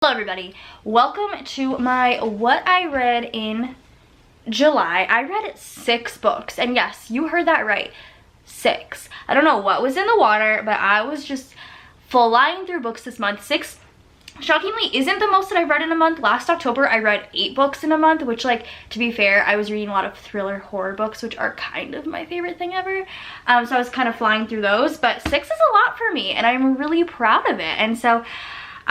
Hello everybody, welcome to my what I read in July. I read 6 books, and yes, you heard that right, 6. I don't know what was in the water, but I was just flying through books this month. 6 shockingly isn't the most that I've read in a month. Last October I read 8 books in a month, which, like, to be fair, I was reading a lot of thriller horror books, which are kind of my favorite thing ever. So I was kind of flying through those, but 6 is a lot for me and I'm really proud of it. And so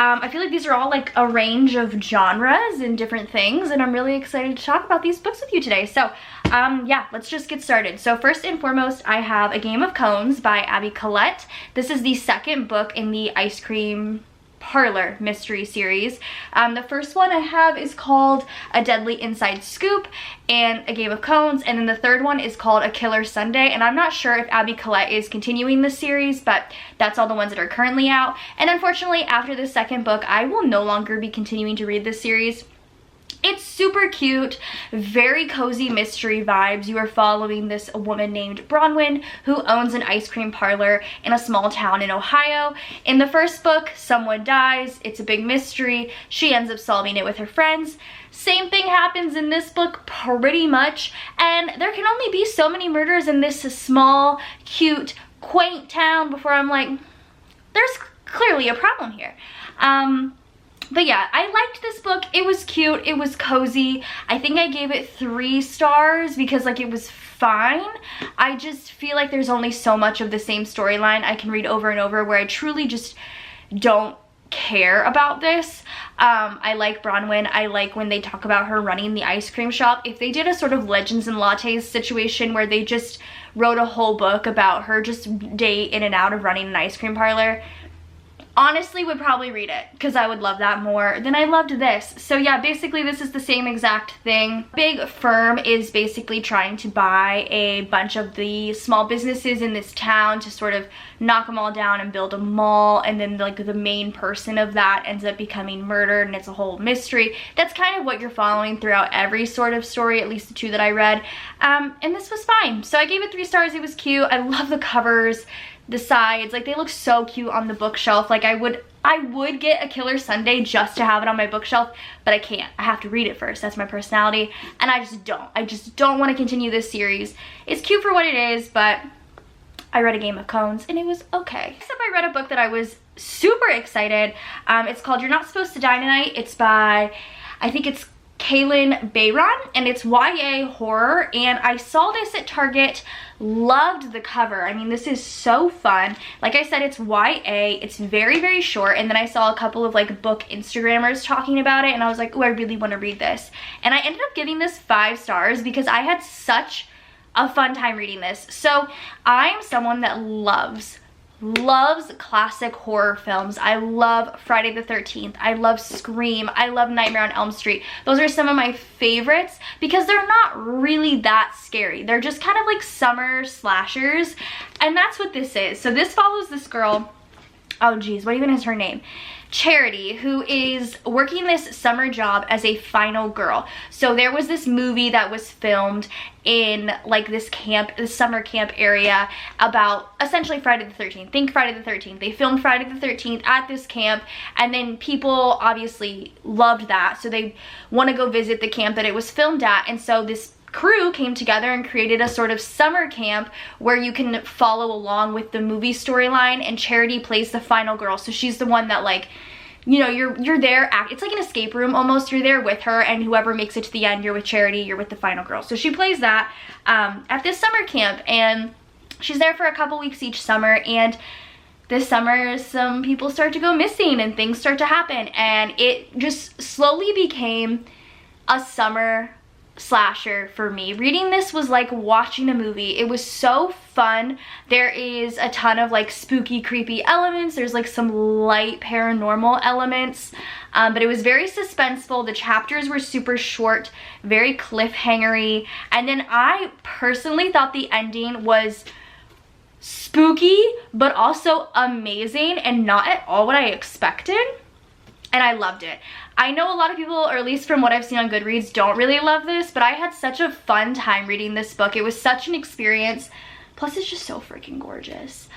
I feel like these are all like a range of genres and different things, and I'm really excited to talk about these books with you today. So yeah, let's just get started. So first and foremost, I have A Game of Cones by Abby Collette. This is the second book in the Ice Cream Parlor mystery series. The first one I have is called A Deadly Inside Scoop and A Game of Cones, and then the third one is called A Killer Sunday, and I'm not sure if Abby Collette is continuing this series, but that's all the ones that are currently out. And unfortunately, after the second book, I will no longer be continuing to read this series. It's super cute, very cozy mystery vibes. You are following this woman named Bronwyn who owns an ice cream parlor in a small town in Ohio. In the first book, someone dies. It's a big mystery. She ends up solving it with her friends. Same thing happens in this book pretty much, and there can only be so many murders in this small, cute, quaint town before I'm like, there's clearly a problem here. But yeah, I liked this book. It was cute, it was cozy. I think I gave it 3 stars because, like, it was fine. I just feel like there's only so much of the same storyline I can read over and over where I truly just don't care about this. I like Bronwyn. I like when they talk about her running the ice cream shop. If they did a sort of Legends and Lattes situation where they just wrote a whole book about her just day in and out of running an ice cream parlor, honestly would probably read it because I would love that more than I loved this. So yeah, basically this is the same exact thing. Big firm is basically trying to buy a bunch of the small businesses in this town to sort of knock them all down and build a mall, and then like the main person of that ends up becoming murdered, and it's a whole mystery. That's kind of what you're following throughout every sort of story, at least the 2 that I read. And this was fine. So I gave it 3 stars. It was cute. I love the covers. The sides, like, they look so cute on the bookshelf. Like, I would get A Killer Sunday just to have it on my bookshelf, but I can't. I have to read it first. That's my personality, and I just don't want to continue this series. It's cute for what it is, but I read A Game of Cones and it was okay. Next up, I read a book that I was super excited. It's called You're Not Supposed to Die Tonight. It's by, I think it's Kaylin Bayron, and it's YA horror, and I saw this at Target. Loved the cover. I mean, this is so fun. Like I said, it's YA. It's very, very short, and then I saw a couple of like book Instagrammers talking about it, and I was like, oh, I really want to read this. And I ended up giving this 5 stars because I had such a fun time reading this. So I'm someone that loves classic horror films. I love Friday the 13th. I love Scream. I love Nightmare on Elm Street. Those are some of my favorites because they're not really that scary. They're just kind of like summer slashers, and that's what this is. So this follows this girl, oh geez, what even is her name? Charity, who is working this summer job as a final girl. So there was this movie that was filmed in like this camp, this summer camp area about essentially Friday the 13th. Think Friday the 13th. They filmed Friday the 13th at this camp, and then people obviously loved that, so they want to go visit the camp that it was filmed at. And so this crew came together and created a sort of summer camp where you can follow along with the movie storyline, and Charity plays the final girl. So she's the one that, like, you know, you're there, it's like an escape room almost. You're there with her, and whoever makes it to the end, you're with Charity, you're with the final girl. So she plays that at this summer camp, and she's there for a couple weeks each summer. And this summer some people start to go missing and things start to happen, and it just slowly became a summer slasher for me. Reading this was like watching a movie. It was so fun. There is a ton of like spooky, creepy elements. There's like some light paranormal elements, but it was very suspenseful. The chapters were super short, very cliffhangery, and then I personally thought the ending was spooky but also amazing and not at all what I expected, and I loved it. I know a lot of people, or at least from what I've seen on Goodreads, don't really love this, but I had such a fun time reading this book. It was such an experience. Plus, it's just so freaking gorgeous.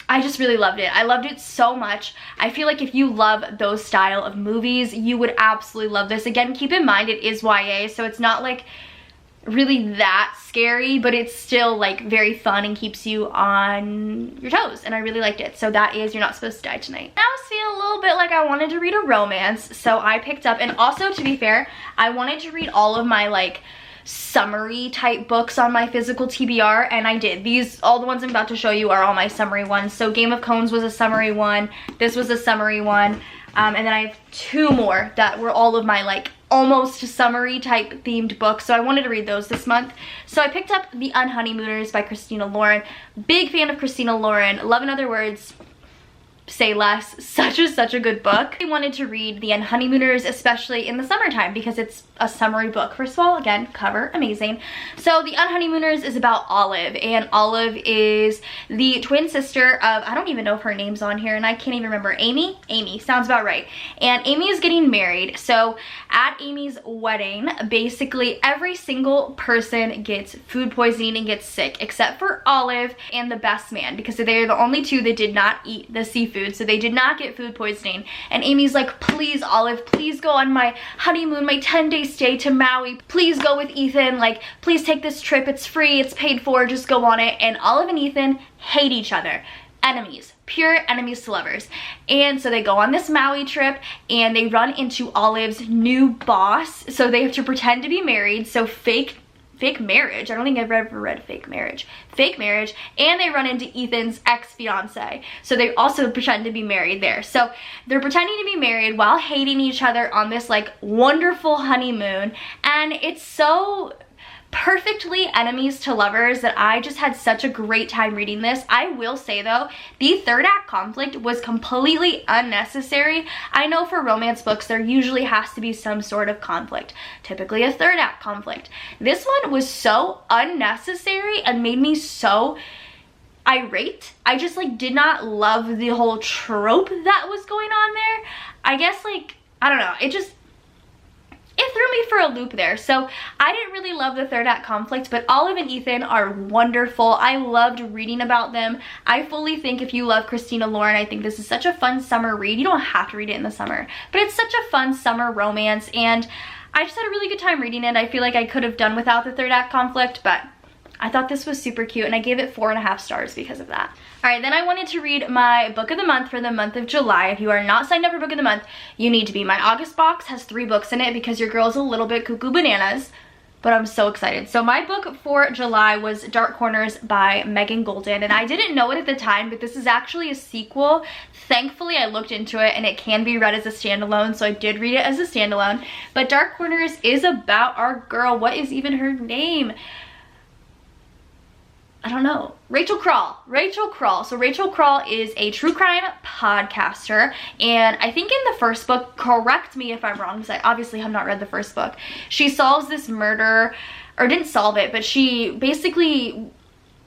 I just really loved it. I loved it so much. I feel like if you love those style of movies, you would absolutely love this. Again, keep in mind it is YA, so it's not like really that scary, but it's still like very fun and keeps you on your toes, and I really liked it. So that is You're Not Supposed to Die Tonight. I was feeling a little bit like I wanted to read a romance, so I picked up, and also to be fair, I wanted to read all of my like summary type books on my physical TBR, and I did. These, all the ones I'm about to show you, are all my summary ones. So Game of Cones was a summary one, this was a summary one, and then I have 2 more that were all of my like almost summary type themed books, so I wanted to read those this month. So I picked up The UN Honeymooners by Christina Lauren. Big fan of Christina Lauren. Love in Other Words, say less. Such a good book. I wanted to read The UN Honeymooners, especially in the summertime, because it's a summery book. First of all, again, cover, amazing. So The UN Honeymooners is about Olive, and Olive is the twin sister of, I don't even know if her name's on here, and I can't even remember. Amy? Amy, sounds about right. And Amy is getting married, so at Amy's wedding, basically every single person gets food poisoning and gets sick, except for Olive and the best man, because they're the only 2 that did not eat the seafood, so they did not get food poisoning. And Amy's like, please Olive, please go on my honeymoon, my 10-day stay to Maui, please go with Ethan, like please take this trip, it's free, it's paid for, just go on it. And Olive and Ethan hate each other. Enemies, pure enemies to lovers. And so they go on this Maui trip, and they run into Olive's new boss, so they have to pretend to be married, so fake marriage. I don't think I've ever read fake marriage. Fake marriage. And they run into Ethan's ex-fiance, so they also pretend to be married there. So they're pretending to be married while hating each other on this like wonderful honeymoon, and it's so perfectly enemies to lovers that I just had such a great time reading this. I will say though, the 3rd act conflict was completely unnecessary. I know for romance books there usually has to be some sort of conflict, typically a 3rd act conflict. This one was so unnecessary and made me so irate. I just like did not love the whole trope that was going on there. I guess like, I don't know, it threw me for a loop there. So I didn't really love the 3rd act conflict, but Olive and Ethan are wonderful. I loved reading about them. I fully think if you love Christina Lauren, I think this is such a fun summer read. You don't have to read it in the summer, but it's such a fun summer romance, and I just had a really good time reading it. I feel like I could have done without the 3rd act conflict, but I thought this was super cute, and I gave it 4.5 stars because of that. All right, then I wanted to read my book of the month for the month of July. If you are not signed up for book of the month, you need to be. My August box has 3 books in it because your girl's a little bit cuckoo bananas, but I'm so excited. So my book for July was Dark Corners by Megan Golden, and I didn't know it at the time, but this is actually a sequel. Thankfully, I looked into it, and it can be read as a standalone, so I did read it as a standalone. But Dark Corners is about our girl. What is even her name? I don't know. Rachel Krall. So Rachel Krall is a true crime podcaster, and I think in the first book, correct me if I'm wrong because I obviously have not read the first book, she solves this murder, or didn't solve it, but she basically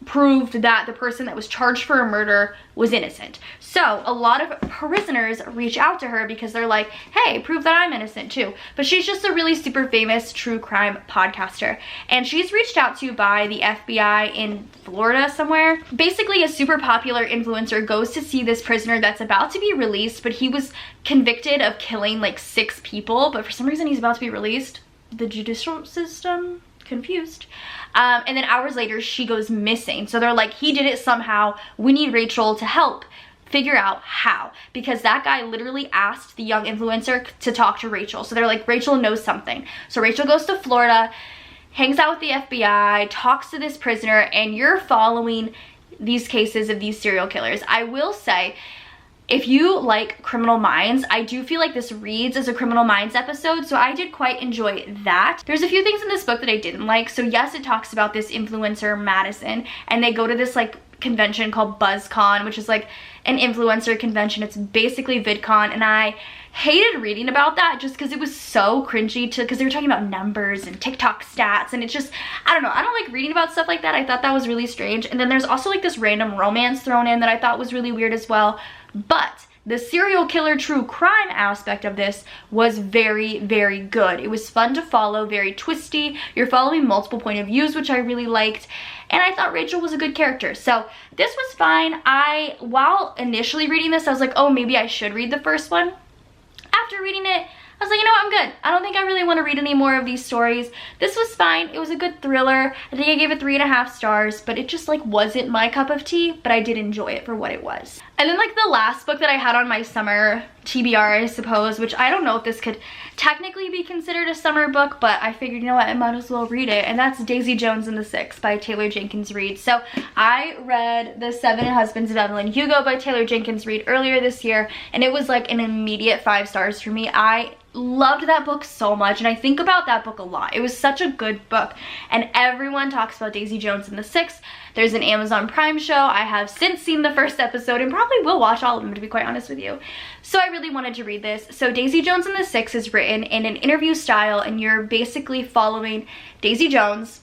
proved that the person that was charged for a murder was innocent. So a lot of prisoners reach out to her because they're like, hey, prove that I'm innocent too. But she's just a really super famous true crime podcaster, and she's reached out to by the FBI in Florida somewhere. Basically, a super popular influencer goes to see this prisoner that's about to be released, but he was convicted of killing like 6 people, but for some reason he's about to be released. The judicial system? Confused. And then hours later she goes missing, so they're like, he did it somehow, we need Rachel to help figure out how, because that guy literally asked the young influencer to talk to Rachel. So they're like, Rachel knows something. So Rachel goes to Florida, hangs out with the FBI, talks to this prisoner, and you're following these cases of these serial killers. I will say, if you like Criminal Minds, I do feel like this reads as a Criminal Minds episode, so I did quite enjoy that. There's a few things in this book that I didn't like. So yes, it talks about this influencer, Madison, and they go to this like convention called BuzzCon, which is like an influencer convention. It's basically VidCon, and I hated reading about that just because it was so cringy because they were talking about numbers and TikTok stats, and it's just, I don't know, I don't like reading about stuff like that. I thought that was really strange. And then there's also like this random romance thrown in that I thought was really weird as well. But the serial killer true crime aspect of this was very, very good. It was fun to follow, very twisty. You're following multiple point of views, which I really liked. And I thought Rachel was a good character. So this was fine. While initially reading this, I was like, oh, maybe I should read the first one. After reading it, I was like, you know what, I'm good. I don't think I really want to read any more of these stories. This was fine. It was a good thriller. I think I gave it 3.5 stars, but it just like wasn't my cup of tea, but I did enjoy it for what it was. And then like the last book that I had on my summer TBR, I suppose, which I don't know if this could technically be considered a summer book, but I figured, you know what, I might as well read it. And that's Daisy Jones and the Six by Taylor Jenkins Reid. So I read The Seven Husbands of Evelyn Hugo by Taylor Jenkins Reid earlier this year, and it was like an immediate 5 stars for me. I loved that book so much, and I think about that book a lot. It was such a good book, and everyone talks about Daisy Jones and the Six. There's an Amazon Prime show. I have since seen the first episode and probably will watch all of them, to be quite honest with you. So I really wanted to read this. So Daisy Jones and the Six is written in an interview style, and you're basically following Daisy Jones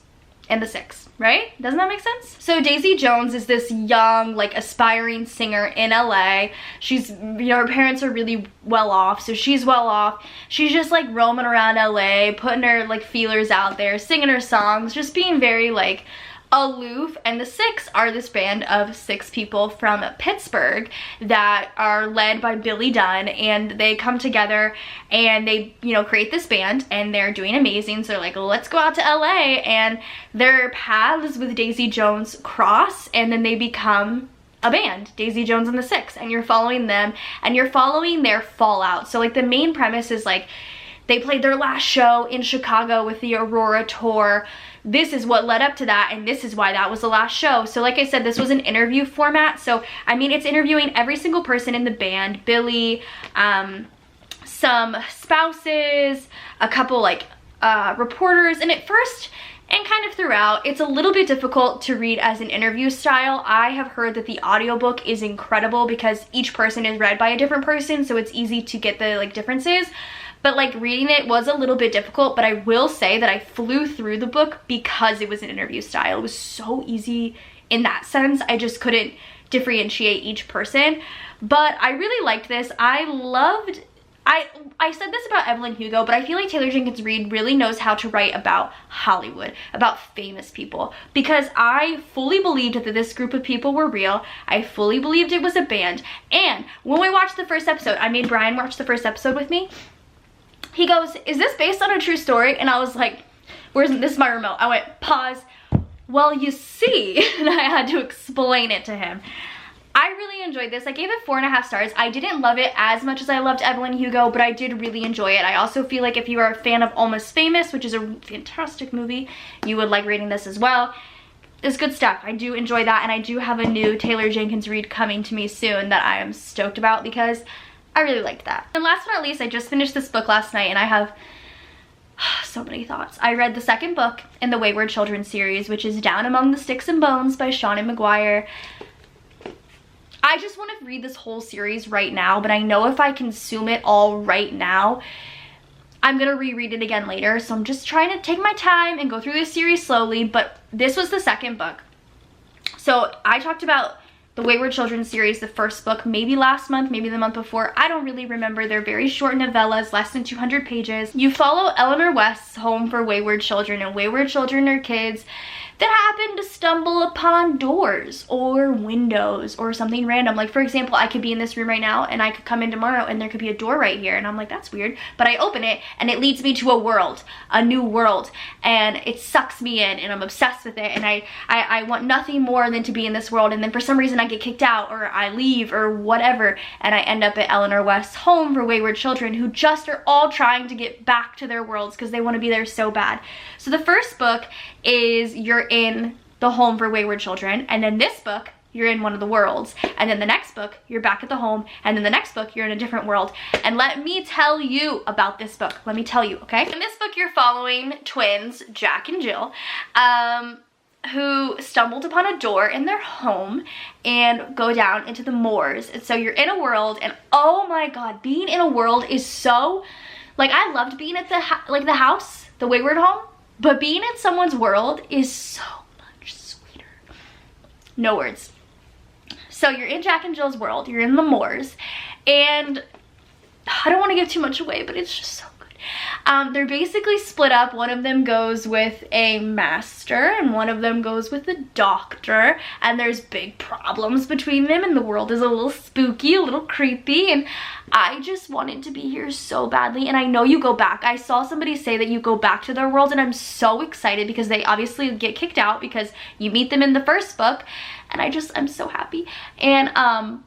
and the Six, right? Doesn't that make sense? So Daisy Jones is this young, like, aspiring singer in LA. She's, you know, her parents are really well off, so she's well off. She's just like roaming around LA, putting her like feelers out there, singing her songs, just being very like aloof. And the Six are this band of 6 people from Pittsburgh that are led by Billy Dunn, and they come together and they, you know, create this band, and they're doing amazing. So they're like, let's go out to LA, and their paths with Daisy Jones cross, and then they become a band, Daisy Jones and the Six, and you're following them and you're following their fallout. So like the main premise is like they played their last show in Chicago with the Aurora tour. This is what led up to that, and this is why that was the last show. So like I said, this was an interview format. So I mean, it's interviewing every single person in the band, Billy, some spouses, a couple like reporters, and at first and kind of throughout, it's a little bit difficult to read as an interview style. I have heard that the audiobook is incredible because each person is read by a different person, so it's easy to get the like differences. But like reading it was a little bit difficult, but I will say that I flew through the book because it was an interview style. It was so easy in that sense. I just couldn't differentiate each person. But I really liked this. I said this about Evelyn Hugo, but I feel like Taylor Jenkins Reid really knows how to write about Hollywood, about famous people, because I fully believed that this group of people were real. I fully believed it was a band. And when we watched the first episode, I made Brian watch the first episode with me. He goes, is this based on a true story? And I was like, this is my remote. I went, pause. Well, you see, and I had to explain it to him. I really enjoyed this. I gave it 4.5 stars. I didn't love it as much as I loved Evelyn Hugo, but I did really enjoy it. I also feel like if you are a fan of Almost Famous, which is a fantastic movie, you would like reading this as well. It's good stuff. I do enjoy that, and I do have a new Taylor Jenkins Reid coming to me soon that I am stoked about because I really liked that. And last but not least, I just finished this book last night, and I have so many thoughts. I read the second book in the Wayward Children series, which is Down Among the Sticks and Bones by Sean McGuire. I just want to read this whole series right now, but I know if I consume it all right now, I'm going to reread it again later. So I'm just trying to take my time and go through this series slowly, but this was the second book. So I talked about the Wayward Children series, the first book, maybe last month, maybe the month before. I don't really remember. They're very short novellas, less than 200 pages. You follow Eleanor West's home for wayward children, and wayward children are kids that happen to stumble upon doors or windows or something random. Like, for example, I could be in this room right now and I could come in tomorrow and there could be a door right here, and I'm like, that's weird. But I open it and it leads me to a world, a new world, and it sucks me in, and I'm obsessed with it, and I want nothing more than to be in this world. And then for some reason I get kicked out, or I leave, or whatever, and I end up at Eleanor West's home for wayward children who just are all trying to get back to their worlds because they want to be there so bad. So the first book is you're in the home for wayward children, and then this book you're in one of the worlds, and then the next book you're back at the home, and then the next book you're in a different world. And let me tell you about this book. Let me tell you, okay? In this book you're following twins, Jack and Jill, who stumbled upon a door in their home and go down into the moors. And so you're in a world, and oh my god, being in a world is so, like, I loved being at the house, the wayward home, but being in someone's world is so much sweeter. No words. So you're in Jack and Jill's world, you're in the moors, and I don't want to give too much away, but it's just so good. They're basically split up. One of them goes with a master and one of them goes with a doctor, and there's big problems between them, and the world is a little spooky, a little creepy, and I just wanted to be here so badly. And I know you go back. I saw somebody say that you go back to their world, and I'm so excited because they obviously get kicked out because you meet them in the first book, and I'm so happy. And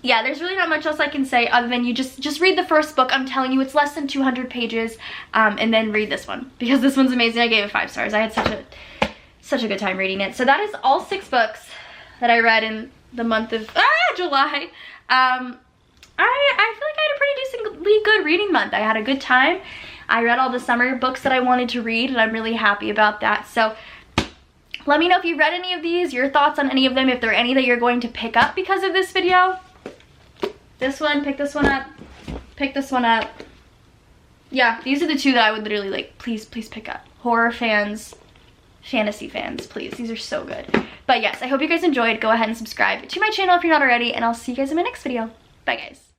yeah, there's really not much else I can say other than you just read the first book. I'm telling you, it's less than 200 pages, and then read this one because this one's amazing. I gave it 5 stars. I had such a good time reading it. So that is all 6 books that I read in the month of July. I feel like I had a pretty decently good reading month. I had a good time. I read all the summer books that I wanted to read, and I'm really happy about that. So let me know if you read any of these, your thoughts on any of them, if there are any that you're going to pick up because of this video. This one, pick this one up, pick this one up. Yeah, these are the 2 that I would literally like, please pick up. Horror fans, fantasy fans, please. These are so good. But yes, I hope you guys enjoyed. Go ahead and subscribe to my channel if you're not already, and I'll see you guys in my next video. Bye, guys.